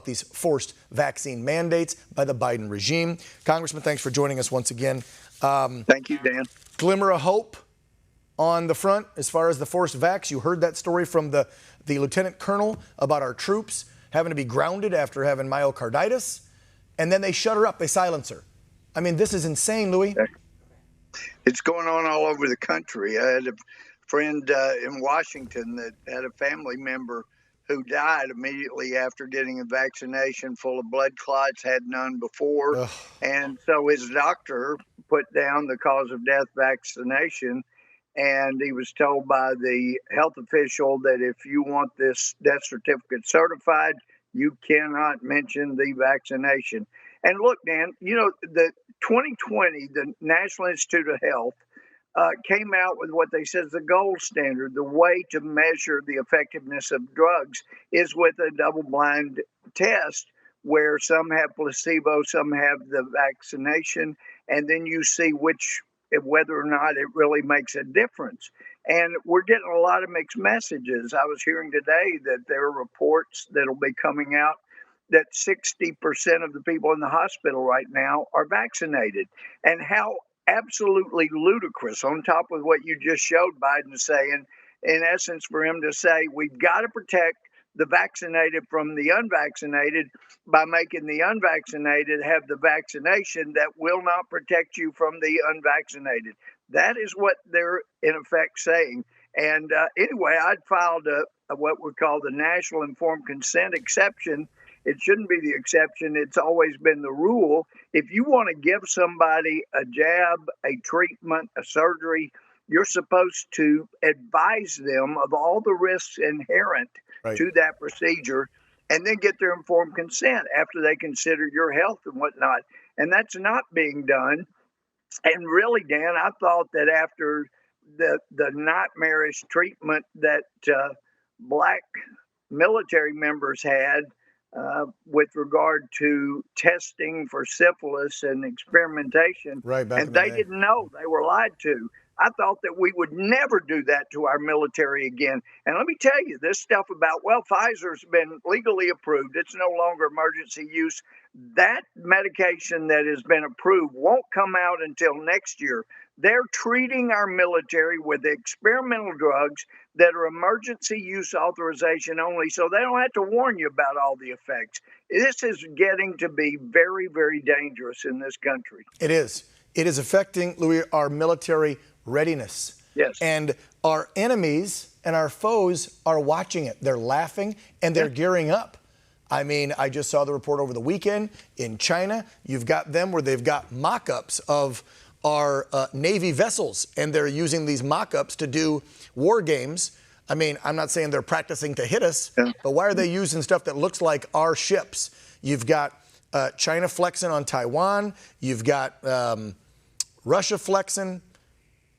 these forced vaccine mandates by the Biden regime. Congressman, thanks for joining us once again. Thank you, Dan. Glimmer of hope on the front as far as the forced vax. You heard that story from the lieutenant colonel about our troops having to be grounded after having myocarditis, and then they shut her up, they silence her. I mean, this is insane, Louie. It's going on all over the country. I had a friend in Washington that had a family member who died immediately after getting a vaccination full of blood clots, had none before. Ugh. And so his doctor put down the cause of death vaccination, and he was told by the health official that if you want this death certificate certified, you cannot mention the vaccination. And look, Dan, the 2020, the National Institute of Health came out with what they said is the gold standard. The way to measure the effectiveness of drugs is with a double-blind test where some have placebo, some have the vaccination, and then you see whether or not it really makes a difference. And we're getting a lot of mixed messages. I was hearing today that there are reports that'll be coming out that 60% of the people in the hospital right now are vaccinated. And how absolutely ludicrous, on top of what you just showed Biden saying, in essence, for him to say, we've got to protect the vaccinated from the unvaccinated by making the unvaccinated have the vaccination that will not protect you from the unvaccinated. That is what they're in effect saying. And anyway, I'd filed what we call the National Informed Consent exception. It shouldn't be the exception. It's always been the rule. If you want to give somebody a jab, a treatment, a surgery, you're supposed to advise them of all the risks inherent to that procedure and then get their informed consent after they consider your health and whatnot. And that's not being done. And really, Dan, I thought that after the nightmarish treatment that black military members had with regard to testing for syphilis and experimentation, and they didn't know, they were lied to. I thought that we would never do that to our military again. And let me tell you, this stuff about, Pfizer's been legally approved. It's no longer emergency use. That medication that has been approved won't come out until next year. They're treating our military with experimental drugs that are emergency use authorization only, so they don't have to warn you about all the effects. This is getting to be very, very dangerous in this country. It is. It is affecting, Louis, our military readiness. Yes. And our enemies and our foes are watching it. They're laughing and they're gearing up. I mean, I just saw the report over the weekend in China. You've got them where they've got mock-ups of our Navy vessels, and they're using these mock-ups to do war games. I mean, I'm not saying they're practicing to hit us, but why are they using stuff that looks like our ships? You've got China flexing on Taiwan. You've got Russia flexing,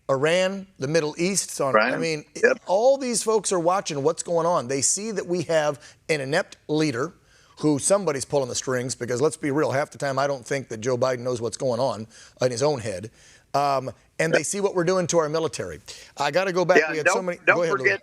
Iran, the Middle East. I mean, all these folks are watching what's going on. They see that we have an inept leader who somebody's pulling the strings, because let's be real, half the time I don't think that Joe Biden knows what's going on in his own head. And they see what we're doing to our military. I got to go back. We had so many. Go ahead, Louie.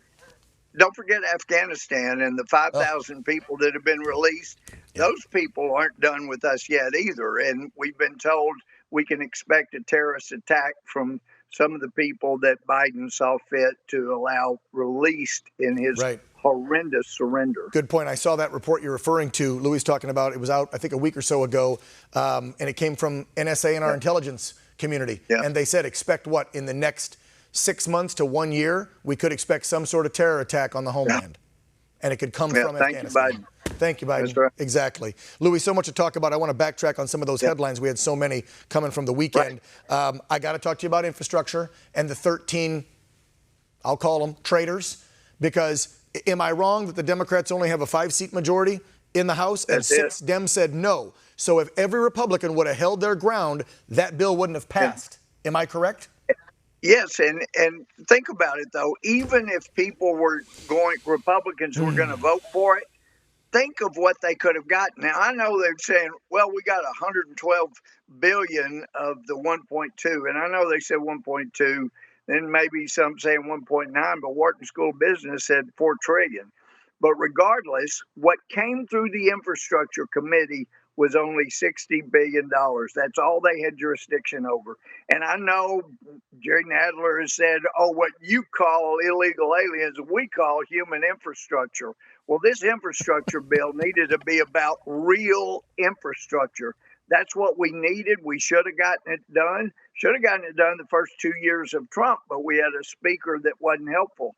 Don't forget Afghanistan and the 5,000 people that have been released. Those people aren't done with us yet either. And we've been told we can expect a terrorist attack from some of the people that Biden saw fit to allow released in his horrendous surrender. Good point. I saw that report you're referring to. Louie's talking about. It was out, I think, a week or so ago, and it came from NSA and our intelligence community. And they said, expect what? In the next 6 months to 1 year, we could expect some sort of terror attack on the homeland. And it could come from Afghanistan. Thank you, Biden. That's right. Exactly. Louie, so much to talk about. I want to backtrack on some of those headlines. We had so many coming from the weekend. I got to talk to you about infrastructure and the 13, I'll call them traitors, because am I wrong that the Democrats only have a 5-seat majority in the House and 6 Dems said no? So if every Republican would have held their ground, that bill wouldn't have passed. Am I correct? Yes, and think about it, though. Even if people were Republicans were going to vote for it, think of what they could have gotten. Now, I know they're saying, well, we got 112 billion of the 1.2, and I know they said 1.2, then maybe some saying 1.9, but Wharton School of Business said 4 trillion. But regardless, what came through the infrastructure committee was only $60 billion. That's all they had jurisdiction over. And I know Jerry Nadler has said, oh, what you call illegal aliens, we call human infrastructure. Well, this infrastructure bill needed to be about real infrastructure. That's what we needed. We should have gotten it done. Should have gotten it done the first 2 years of Trump, but we had a speaker that wasn't helpful.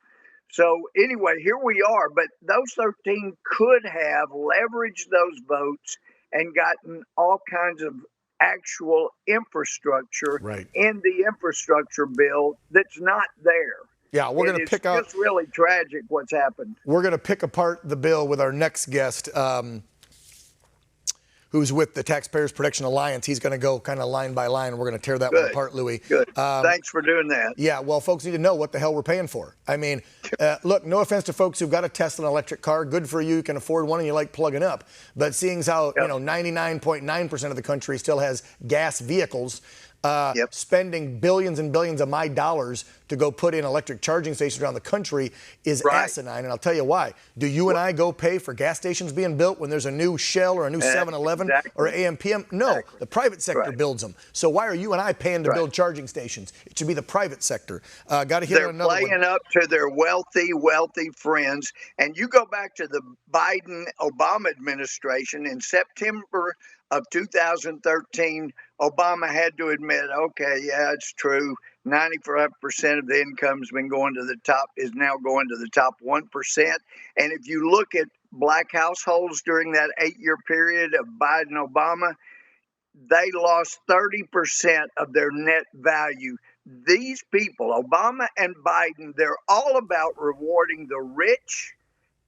So anyway, here we are. But those 13 could have leveraged those votes and gotten all kinds of actual infrastructure in the infrastructure bill that's not there. Yeah, we're going to pick out. It's just really tragic what's happened. We're going to pick apart the bill with our next guest, who's with the Taxpayers Protection Alliance. He's going to go kind of line by line. We're going to tear that one apart, Louie. Good. Thanks for doing that. Yeah, well, folks need to know what the hell we're paying for. I mean, look, no offense to folks who've got a Tesla electric car. Good for you. You can afford one and you like plugging up. But seeing as how, 99.9% of the country still has gas vehicles, spending billions and billions of my dollars to go put in electric charging stations around the country is asinine, and I'll tell you why. Do you and I go pay for gas stations being built when there's a new Shell or a new 7-Eleven or AM/PM? No, the private sector builds them. So why are you and I paying to build charging stations? It should be the private sector. Got to hit on another one. They're playing up to their wealthy friends, and you go back to the Biden-Obama administration in September of 2013, Obama had to admit, okay, yeah, it's true. 95% of the income's been going to the top, is now going to the top 1%. And if you look at black households during that 8-year period of Biden-Obama, they lost 30% of their net value. These people, Obama and Biden, they're all about rewarding the rich.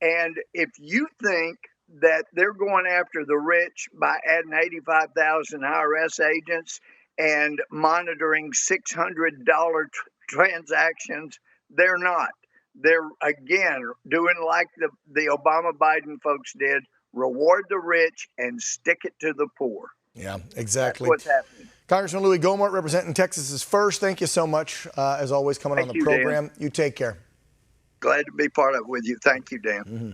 And if you think that they're going after the rich by adding 85,000 IRS agents and monitoring $600 transactions, they're not. They're, again, doing like the Obama-Biden folks did, reward the rich and stick it to the poor. Yeah, exactly. That's what's happening. Congressman Louie Gohmert, representing Texas's first. Thank you so much, as always, coming on the program. Dan. You take care. Glad to be part of it with you. Thank you, Dan.